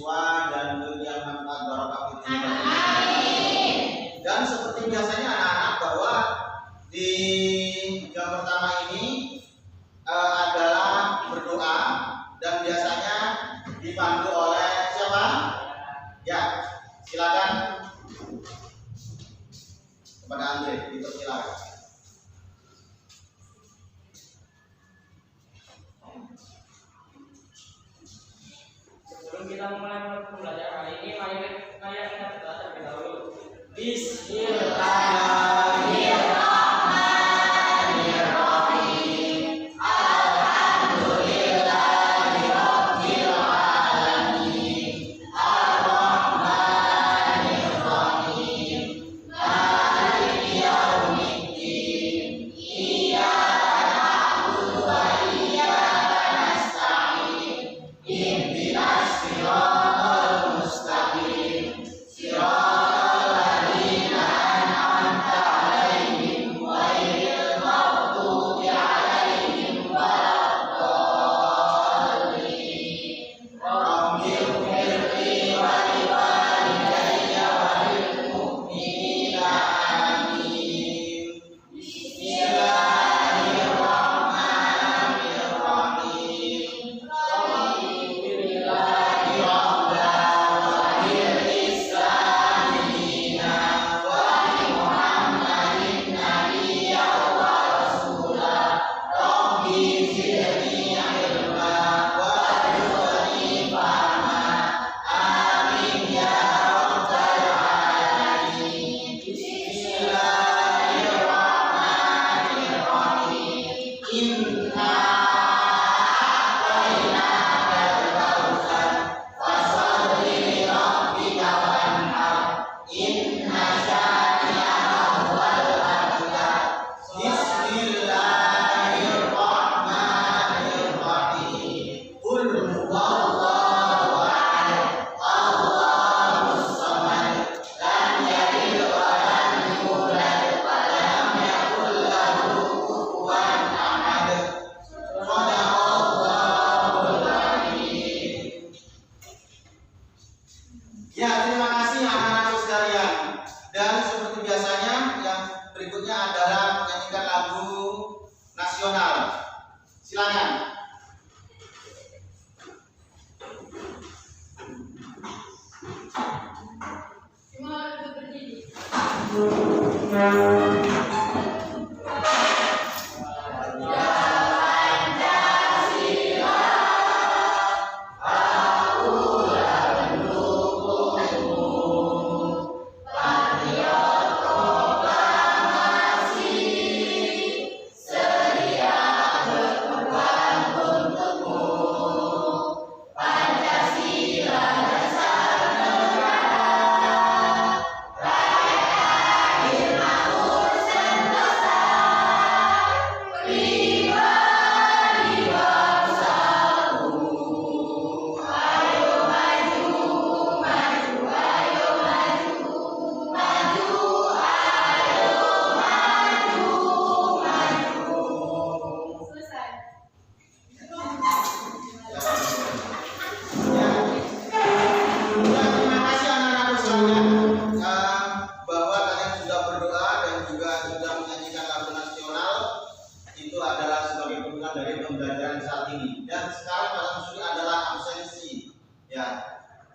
siswa dan berikan manfaat barokah fitrah. Dan seperti biasanya anak-anak bahwa di yang pertama ini adalah berdoa dan biasanya dipandu oleh siapa? Ya, silakan kepada Andre, dipersilakan. Sebelum kita mulai pembelajaran kali ini, mari kita berdoa terlebih dahulu. Bismillahirrahmanirrahim.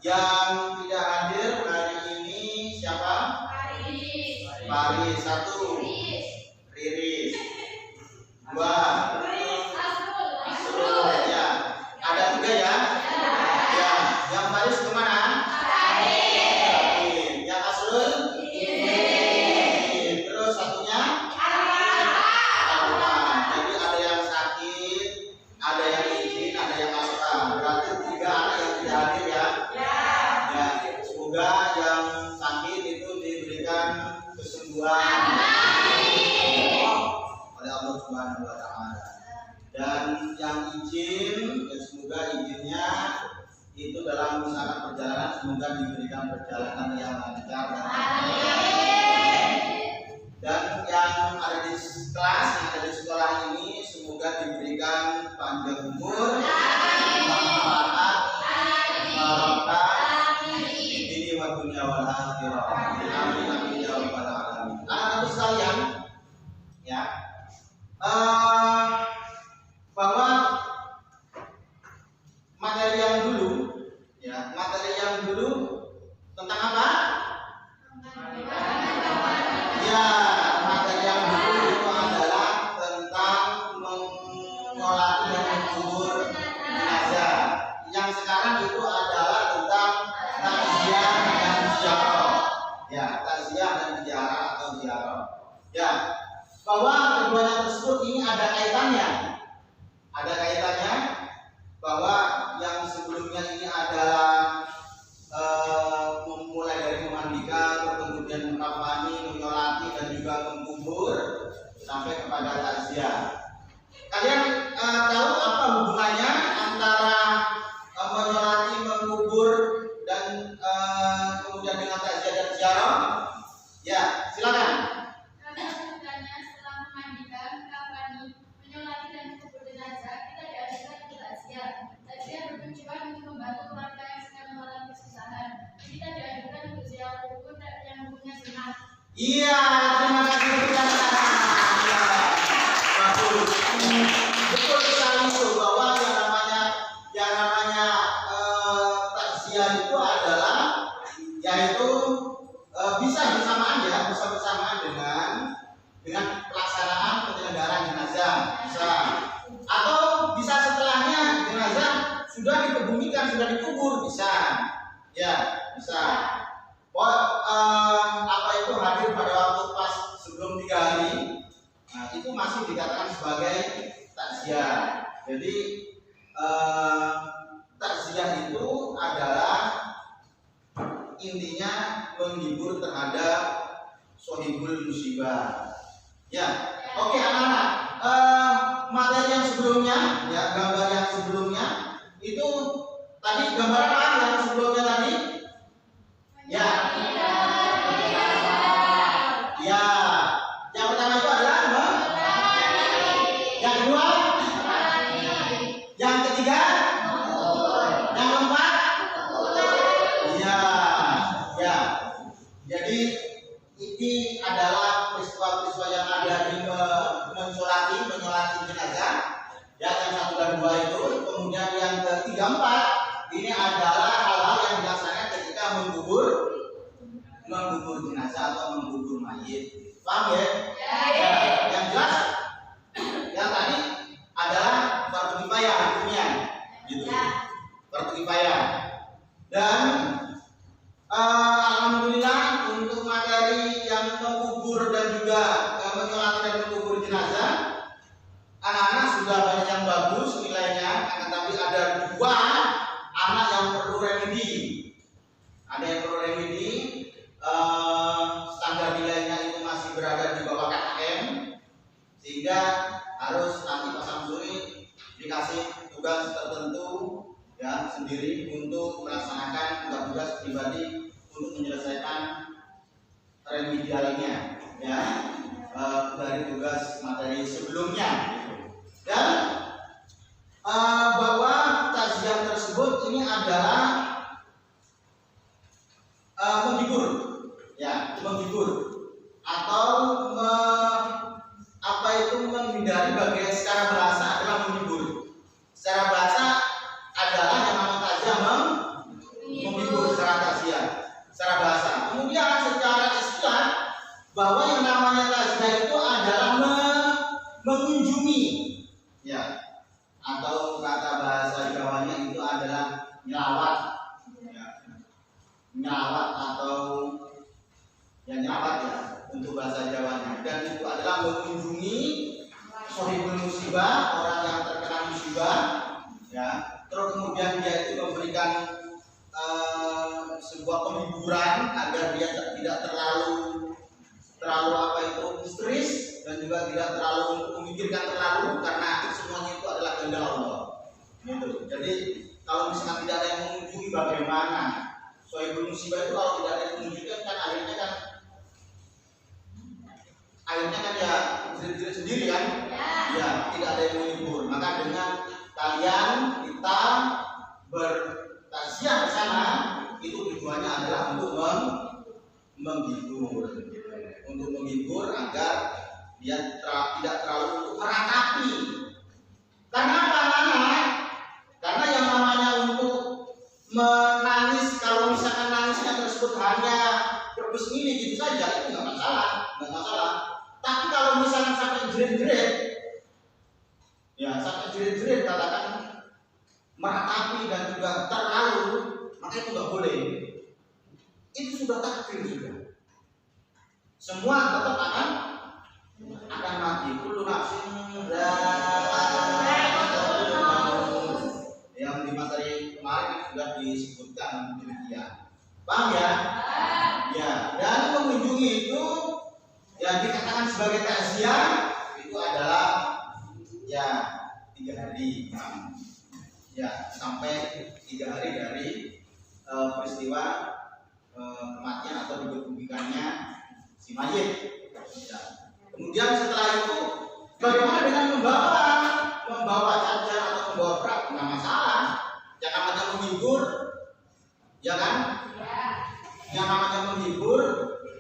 Yang tidak hadir hari ini siapa? Paris. 1 Riris. 2 Asrul. Ya. Ada 3 ya? Ya. Yang Paris kemana? Yang Asrul? Terus satunya? Jadi ada yang sakit, ada yang izin, ada yang asal. Berarti 3 anak yang tidak hadir ya? Semoga yang sakit itu diberikan kesembuhan oleh Allah Subhanahu wa Ta'ala. Dan yang izin, ya semoga izinnya itu dalam usaha perjalanan semoga diberikan perjalanan yang lancar dan dan yang ada di kelas, yang ada di sekolah ini semoga diberikan panjang umur, manfaat, barokah fid dunya wal akhirah. Amin amin ya rabbal alamin. Anak-anakku sekalian, ya, bahwa materi yang dulu, ya, materi yang dulu tentang apa? Ya, materi yang dulu itu adalah tentang menyolat dan mengubur jenazah. Yang sekarang itu adalah tentang takziah dan ziarah. Ya, takziah dan ziarah atau ziarah. Ya, bahwa keduanya tersebut ini ada kaitannya. Ada kaitannya bahwa yang sebelumnya ini adalah memulai dari memandikan, kemudian mengkafani, menyolati dan juga mengkubur sampai kepada takziah. Kalian tahu apa hubungannya antara menyolati, mengkubur dan kemudian dengan takziah dan ziarah? Ya, silakan. Karena sebenarnya setelah memandikan, mengkafani, menyolati dan mengkubur jenazah, kita diajarkan untuk takziah. Takziah bertujuan untuk membantu keluarga yang sedang mengalami kesusahan. Kita diajarkan untuk ziarah kubur yang punya sunnah. Iya, terima kasih pertanyaan. Ya, bagus. Betul sekali itu bahwa yang namanya takziah itu adalah yaitu bisa bersamaan dengan pelaksanaan penyelenggaraan jenazah, bisa, atau bisa setelahnya jenazah sudah dikebumikan, sudah dikubur, bisa, ya, bisa. Apa itu hadir pada waktu pas sebelum 3 hari, nah, itu masih dikatakan sebagai takziah. Jadi takziah itu adalah intinya menghibur terhadap sohibul musibah. Ya, oke anak-anak. Materi yang sebelumnya, ya, gambar yang sebelumnya itu tadi gambar apa yang sebelumnya tadi? Ya. Ya. Yang pertama itu adalah yang kedua, yang ketiga, yang keempat. Ya, ya. Jadi ini adalah peristiwa-peristiwa yang ada di menyolati jenazah. Ya, yang 1 dan 2 itu. Kemudian yang ketiga, 4 ini adalah hal-hal yang dilaksanakan ketika mengubur jenazah atau mengubur mayit. Paham ya? Ya. Yang jelas, yang tadi adalah fardu kifayah hukumnya, gitu. Fardu kifayah. Dan alhamdulillah untuk materi yang mengubur dan juga menyolati dan mengubur jenazah, anak-anak sudah banyak yang bagus nilainya, tetapi ada 2 anak yang perlu remedi. Ada yang perlu remedi, standar nilainya itu masih berada di bawah KKM, sehingga harus nanti Pak Samsuri dikasih tugas tertentu, ya, sendiri untuk melaksanakan tugas-tugas pribadi untuk menyelesaikan remedialnya, ya, dari tugas materi sebelumnya. Dan bahwa takziah tersebut ini adalah menghibur, ya, menghibur atau menghindari bagian secara bahasa adalah menghibur. Secara bahasa adalah yang namanya takziah menghibur secara takziah, secara bahasa. Kemudian secara istilah bahwa yang namanya takziah itu adalah mengunjungi, ya, atau kata bahasa Jawanya itu adalah nyelawat, ya, nyelawat atau ya nyelawat, ya, untuk bahasa Jawanya. Dan itu adalah mengunjungi sohibul musibah, orang yang terkena musibah, ya. Terus kemudian dia itu memberikan sebuah penghiburan agar dia tidak terlalu apa itu histeris, dan juga tidak terlalu memikirkan terlalu, karena semuanya itu adalah kehendak Allah. Gitu. Jadi kalau misalkan tidak ada yang mengunjungi, bagaimana? Sohibul musibah itu kalau tidak ada yang menunjukkan, kan akhirnya kan ya jerit-jerit sendiri kan? Ya, tidak ada yang menghibur. Maka dengan kita bertakziah bersama, itu tujuannya adalah untuk menghibur, untuk menghibur agar dia tidak terlalu meratapi. Karena apa, anak? Karena yang namanya untuk menangis, kalau misalkan nangisnya tersebut hanya bersembunyi gitu saja, itu nggak masalah, nggak masalah. Tapi kalau misalkan sampai jerit-jerit, ya sampai jerit-jerit, katakan meratapi dan juga terlalu, maka itu nggak boleh. Itu sudah takdir sudah. Semua tetap akan mati. Kullu nafsin dha'iqatul maut. Yang di materi kemarin sudah disebutkan demikian. Paham ya? Ya, dan mengunjungi itu yang dikatakan sebagai takziah itu adalah ya 3 hari, ya sampai 3 hari dari peristiwa kematian atau dikebumikannya si mayit. Ya. Kemudian setelah itu bagaimana dengan membawa jajan atau membawa berat? Nggak masalah. Yang namanya menghibur, ya kan? Yang namanya menghibur,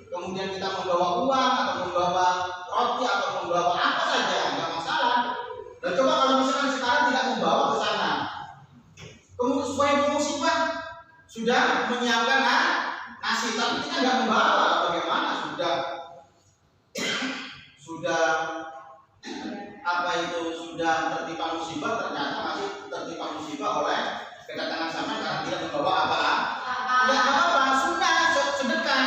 kemudian kita membawa uang atau membawa roti atau membawa apa saja, nggak masalah. Dan coba kalau misalkan sekarang tidak membawa ke sana, kemudian supaya musibah sudah menyiapkan nasi, tapi kita nggak membawa, bagaimana? Sudah apa itu, sudah tertimpa musibah, ternyata masih tertimpa musibah oleh kedatangan sama karena tidak membawa apa? Ya apa-apa, sunnah, sedekah,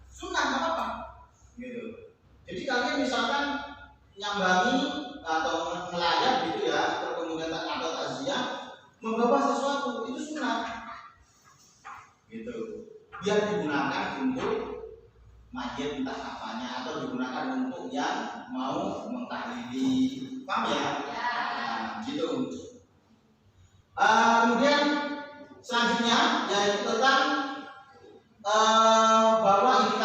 sunnah apa-apa, gitu. Jadi kalian misalkan nyambangi atau melayat gitu ya, atau kemudian atau takziah, membawa sesuatu itu sunnah, gitu. Biar digunakan untuk mayit entah apanya, atau digunakan untuk yang mau mentahlili, paham ya? Nah, gitu. Kemudian selanjutnya yaitu tentang bahwa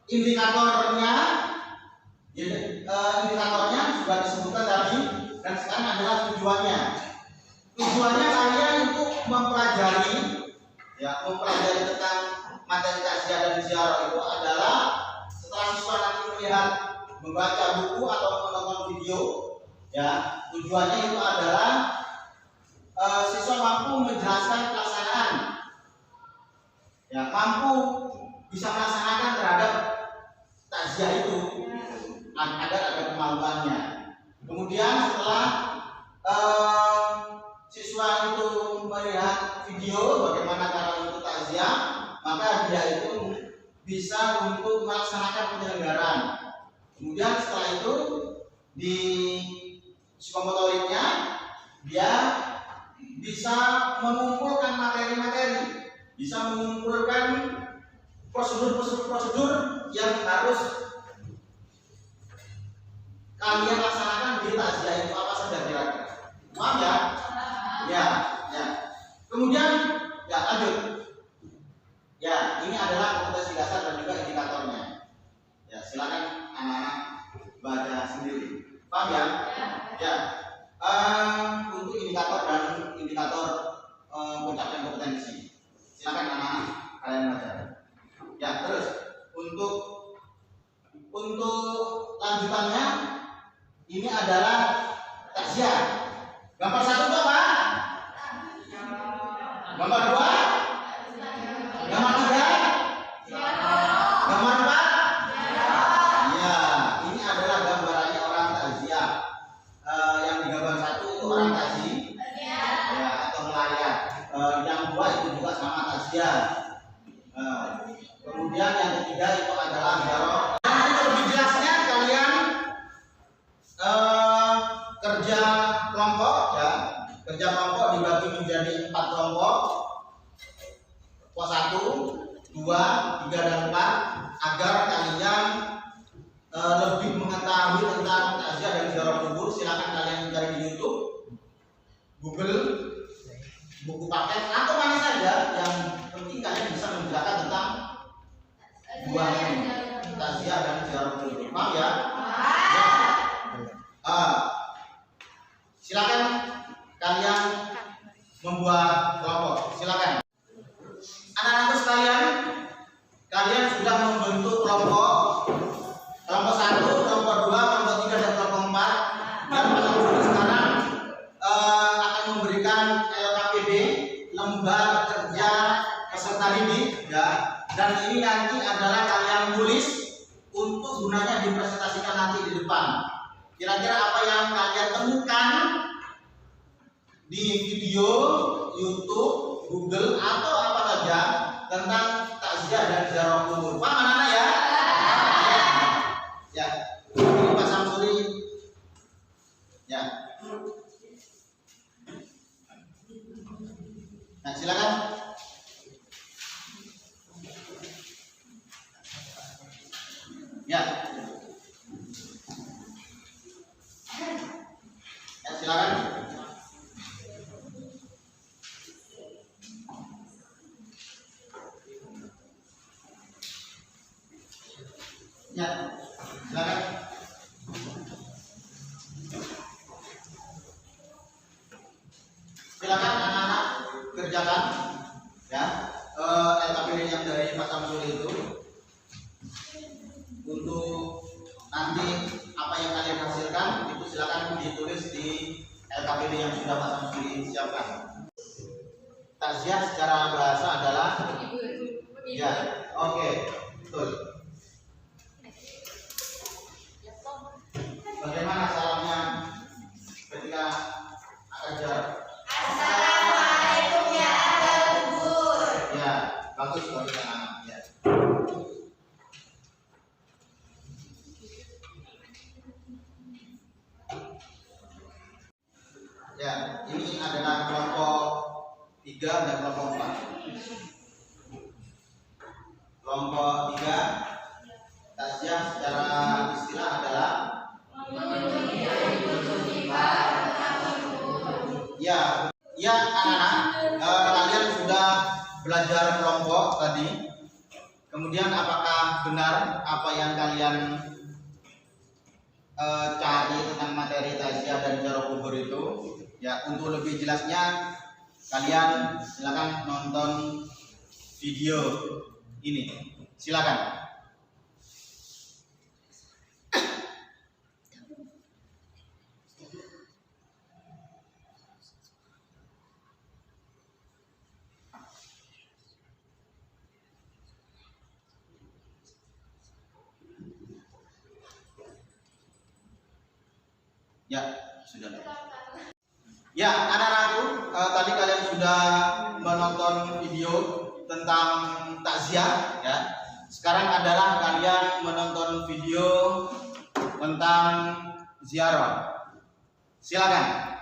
indikatornya sudah disebutkan tadi, dan sekarang adalah tujuannya. Tujuannya kalian untuk mempelajari tentang materi takziah dan ziarah itu adalah setelah siswa nanti melihat membaca buku atau menonton video, ya tujuannya itu adalah siswa mampu menjelaskan pelaksanaan, ya mampu bisa melaksanakan terhadap takziah itu agar ada kemampuannya. Kemudian setelah siswa itu melihat video bagaimana cara untuk takziah, maka dia itu bisa untuk melaksanakan penyelenggaraan. Kemudian setelah itu di psikomotoriknya dia bisa mengumpulkan materi-materi, bisa mengumpulkan prosedur-prosedur yang harus kalian laksanakan di takziah itu apa saja kira-kira. Paham ya? Ya. Kemudian ya lanjut. Ya, ini adalah kompetensi dasar dan juga indikatornya. Ya, silakan anak-anak baca sendiri. Paham ya? Ya. Untuk indikator pencapaian kompetensi. Silakan anak-anak kalian baca. Ya, terus untuk lanjutannya ini adalah takziah. Gambar 1 itu apa? Gambar 2? Gambar 3? Gambar 4? Ya, ini adalah gambarannya orang takziah. Yang di gambar 1 itu orang takziah, ya, atau melayat. Yang 2 itu juga sama takziah. Kemudian yang ketiga itu adalah ziarah. Untuk lebih jelasnya kalian kerja kelompok, ya. Kerja kelompok dibagi menjadi 4 kelompok. Pos 1, 2, 3, dan 4 agar kalian lebih mengetahui tentang takziah dan ziarah kubur. Silakan kalian mencari di YouTube, Google, buku paket atau mana saja yang penting kalian bisa menjelaskan tentang dua ini, takziah dan ziarah kubur. Paham ya? Silakan kalian membuat kelompok. Silakan. Anak-anak sekalian, kalian peserta didik ya, dan ini nanti adalah kalian tulis untuk gunanya dipresentasikan nanti di depan. Kira-kira apa yang kalian temukan di video YouTube, Google atau apa saja tentang takziah dan ziarah kubur. Paham anak-anak ya? Ya. Ini Pak Samsuri. Ya. Nah, silakan. Ya. Ya, silakan. Ya, silakan. Silakan anak-anak kerjakan ya LKPD yang dari Pak Samsuri itu untuk nanti apa yang kalian hasilkan itu silakan ditulis di LKPD yang sudah Pak Samsuri siapkan. Takziah secara bahasa adalah ya, oke, betul. Bagaimana salamnya ketika ajar? Assalamualaikum ya ahli kubur. Ya, bagus bagi anak-anak ya. Ya, ini adalah kelompok 3 dan kelompok 4. Kelompok 3 takziah secara istilah adalah ya, ya anak-anak, kalian sudah belajar kelompok tadi. Kemudian apakah benar apa yang kalian cari tentang materi takziah dan ziarah kubur itu? Ya, untuk lebih jelasnya kalian silakan nonton video ini. Silakan. Ya, sudah. Ya, anak-anakku, tadi kalian sudah menonton video tentang takziah ya. Sekarang adalah kalian menonton video tentang ziarah. Silakan.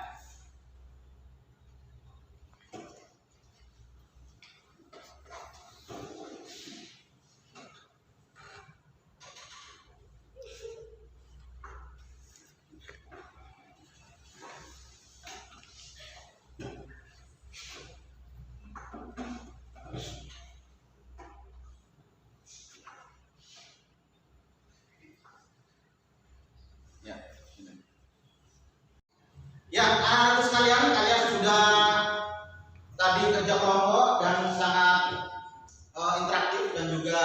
Ya, anak-anak sekalian, kalian sudah tadi kerja kelompok dan sangat interaktif dan juga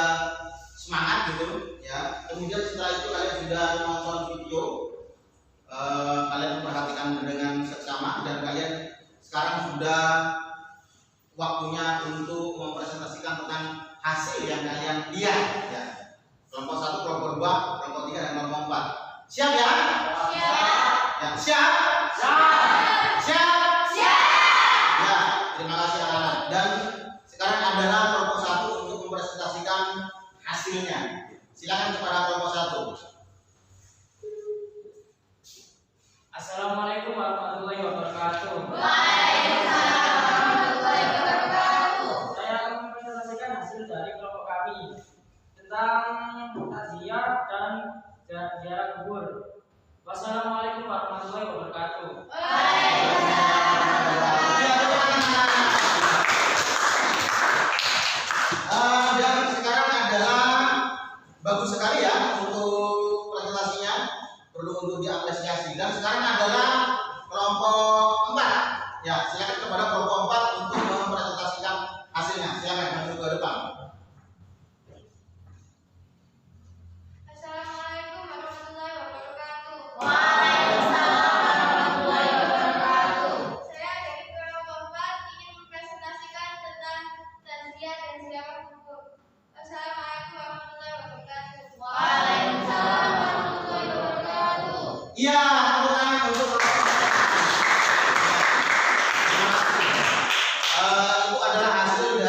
semangat gitu ya. Kemudian setelah itu kalian sudah nonton video, kalian perhatikan dengan seksama dan kalian sekarang sudah waktunya untuk mempresentasikan tentang hasil yang kalian lihat ya. Kelompok 1, kelompok 2, kelompok 3 dan kelompok 4. Siap ya? Siap. Ya, siap? Siap? Ya, terima kasih anak-anak. Dan sekarang adalah kelompok 1 untuk mempresentasikan hasilnya. Silakan kepada kelompok 1. Assalamualaikum warahmatullahi wabarakatuh. Waalaikumsalam warahmatullahi wabarakatuh. Saya akan mempresentasikan hasil dari kelompok kami tentang takziah dan ziarah kubur. Wassalamualaikum warahmatullahi wabarakatuh. Dan sekarang adalah bagus sekali ya untuk presentasinya, perlu untuk diapresiasi. Dan sekarang adalah kelompok 4. Ya, silakan kepada kelompok 4 untuk mempresentasikan hasilnya. Silakan maju ke depan. Assalamualaikum warahmatullahi wabarakatuh.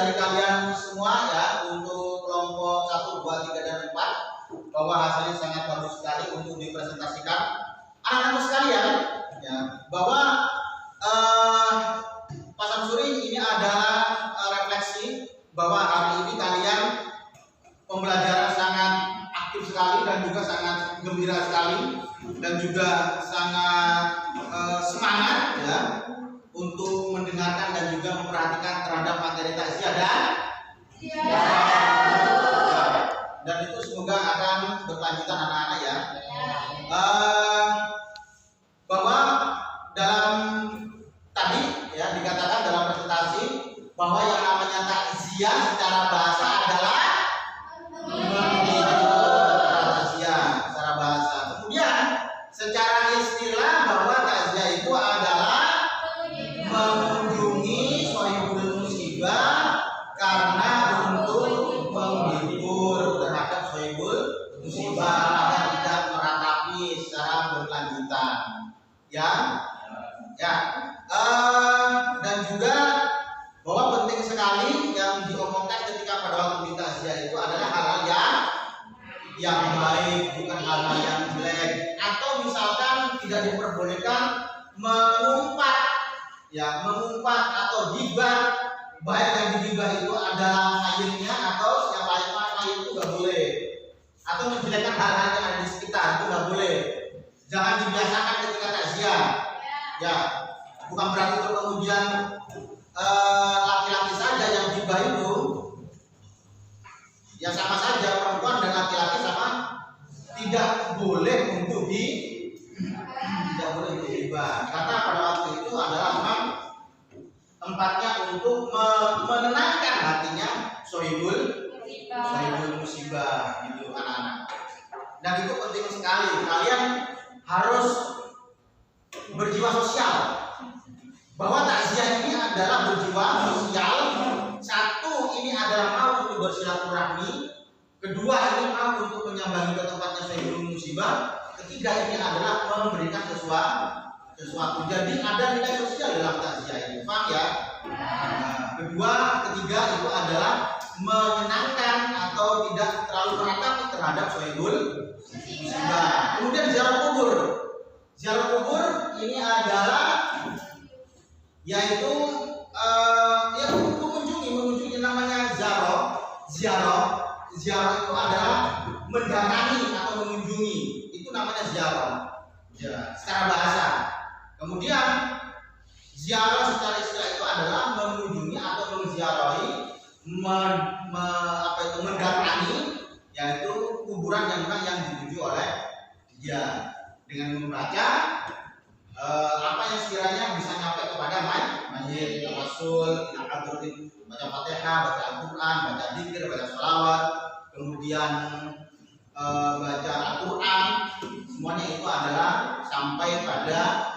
dari kalian semua ya untuk kelompok 1, 2, 3 dan 4 bahwa hasilnya sangat bagus sekali untuk dipresentasikan. Anak-anak sekalian ya, bahwa Pak Samsuri ini adalah refleksi bahwa hari ini kalian pembelajaran sangat aktif sekali dan juga sangat gembira sekali dan juga sangat semangat ya untuk mendengarkan dan juga memperhatikan terhadap materi takziah dan itu semoga akan berkelanjutan anak-anak ya. Bahwa dalam tadi ya dikatakan dalam presentasi bahwa yang namanya takziah secara bahasa adalah takziah secara bahasa. Kemudian secara istilah bahwa takziah itu adalah mengunjungi sohibul musibah karena untuk menghibur terhadap sohibul musibah agar tidak meratapi secara berkelanjutan ya dan juga bahwa penting sekali yang diomongkan ketika pada waktu di takziah itu adalah hal-hal yang baik, bukan hal-hal yang jelek. Atau misalkan tidak diperbolehkan mengumpat atau gibah, baik yang digibah itu adalah mayitnya atau yang mayit itu nggak boleh. Atau menjelekkan hal-hal yang ada di sekitar itu nggak boleh. Jangan dibiasakan ketika takziah. Ya, bukan berarti itu kemudian laki-laki saja yang gibah itu. Ya sama saja, perempuan dan laki-laki sama tidak boleh untuk gibah. Karena pada waktu itu adalah memang tempatnya untuk menenangkan hatinya sohibul musibah gitu anak-anak. Dan itu penting sekali. Kalian harus berjiwa sosial. Bahwa takziah ini adalah berjiwa sosial. Satu, ini adalah mau untuk bersilaturahmi. Kedua, ini mau untuk menyambangi ke tempatnya sohibul musibah. Ketiga, ini adalah memberikan sesuatu. Jadi ada nilai sosial dalam takziah ini. Paham ya? Kedua, ketiga itu adalah menyenangkan atau tidak terlalu meratapi terhadap sohibul musibah. Kemudian ziarah kubur. Ziarah kubur ini adalah yaitu mengunjungi namanya ziarah itu adalah mendatangi atau mengunjungi, itu namanya ziarah ya, secara bahasa. Kemudian ziarah secara istilah itu adalah mengunjungi atau menziarahi, mendatangi, yaitu kuburan yang dituju oleh dia dengan membaca apa yang sekiranya bisa nyampe kepada mayit, tawassul, baca Fatihah, baca Al-Quran, baca dzikir, baca sholawat, kemudian baca Al-Quran, semuanya itu adalah sampai pada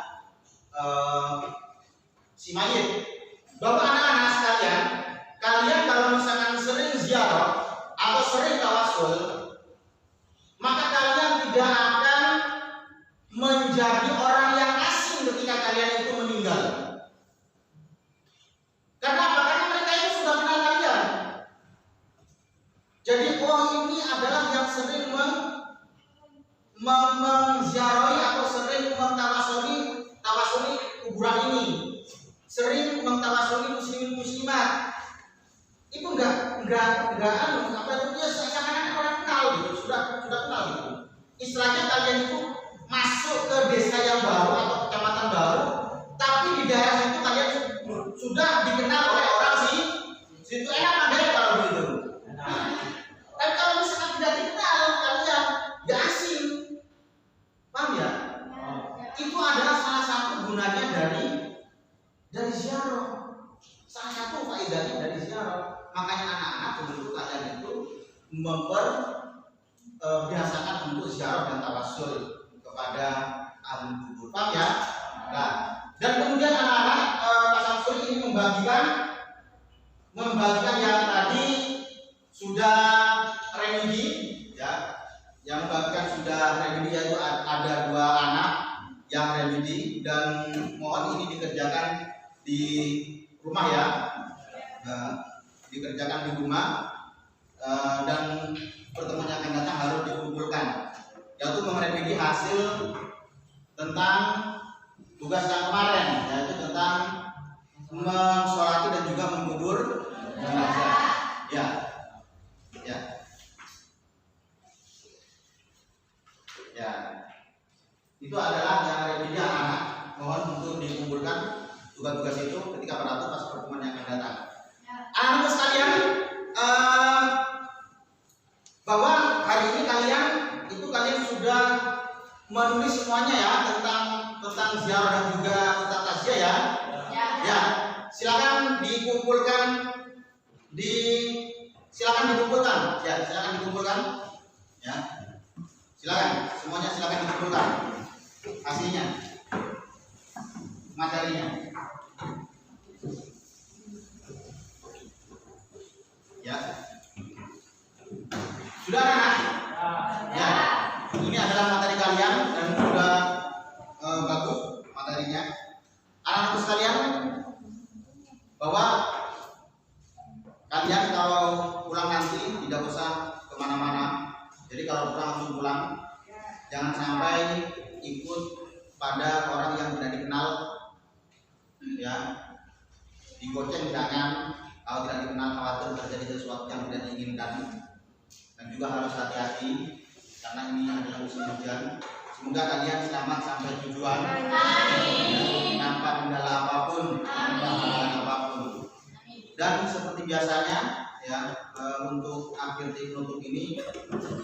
si mayit. Bapak anak-anak sekalian, kalian kalau misalkan sering ziarah atau sering tawassul, maka kalian tidak akan menjadi orang yang asing ketika kalian itu meninggal. Karena apa? Karena mereka itu sudah kenal kalian. Jadi ini adalah yang sering menziarahi atau sering mentawasuli kuburan ini, sering mentawasuli muslimin muslimat. Itu enggak dia seakan-akan orang kenal gitu, sudah kenal gitu. Istilahnya kalian itu masuk ke desa yang baru atau kecamatan baru, tapi di daerah itu kalian sudah dikenal oleh orang situ. Enak kan kalau begitu? Tapi kalau misalkan tidak dikenal kalian ya asing. Paham ya? Itu adalah salah satu gunanya dari ziarah. Salah satu faedahnya dari ziarah. Makanya anak-anak sebelum kalian itu biasakan untuk ziarah dan tawassul kepada ahli kubur. Paham ya? Nah, dan kemudian anak-anak Pak Samsuri ini membagikan yang tadi sudah remedi ya. Yang membagikan sudah remedi yaitu ada 2 anak yang remedi, dan mohon ini dikerjakan di rumah ya. Nah, dikerjakan di rumah dan pertemuan yang akan datang harus dikumpulkan, yaitu merevisi hasil tentang tugas yang kemarin, yaitu tentang mensolati dan juga mengkubur jenazah. Ya, ya, ya. Itu adalah yang revisi anak-anak. Mohon untuk dikumpulkan tugas-tugas itu ketika beratur pas pertemuan yang akan datang. Anak-anak sekalian, bahwa hari ini kalian sudah menulis semuanya ya tentang ziarah dan juga tentang takziah ya. Ya, silakan dikumpulkan silakan dikumpulkan ya. Silakan semuanya silakan dikumpulkan hasilnya, materinya. Ya. Sudah anak? Ya. Ini adalah materi kalian dan sudah bagus materinya. Anak-anak sekalian, bahwa kalian kalau pulang nanti tidak usah kemana-mana. Jadi kalau pulang langsung pulang, jangan sampai ikut pada orang yang tidak dikenal, ya. Digoceng jangan, kalau tidak dikenal khawatir terjadi sesuatu yang tidak diinginkan. Dan juga harus hati-hati karena ini adalah musim hujan. Semoga kalian selamat sampai tujuan. Tanpa kendala apapun, Dan seperti biasanya, ya, untuk akhir penutup ini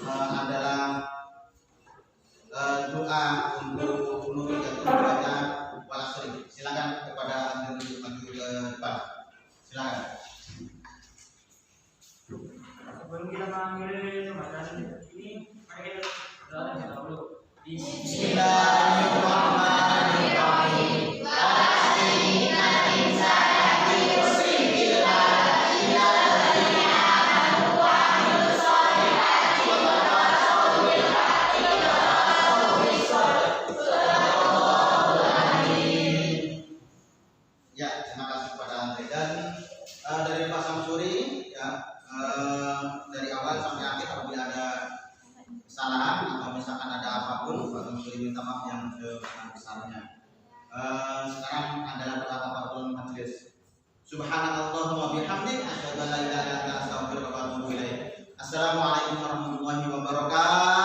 adalah doa untuk penutup yaitu membaca walasri. Silakan kepada akhir maju ke depan. Silakan. Sebelum kita mengakhiri pembahasan ini, mari kita berdoa dahulu. Bismillahirrahmanirrahim. Ya, terima kasih kepada Andre dan dari Pak Samsuri, ya, dari awal sampai akhir apabila ada kesalahan atau misalkan ada apapun, Pak Samsuri minta maaf yang sebesar-besarnya. Sekarang adalah doa kafatul majlis. Subhanallahumma bihamdik asyhadu an la ilaha illa anta astaghfiruka wa atubu ilaik. Assalamualaikum warahmatullahi wabarakatuh.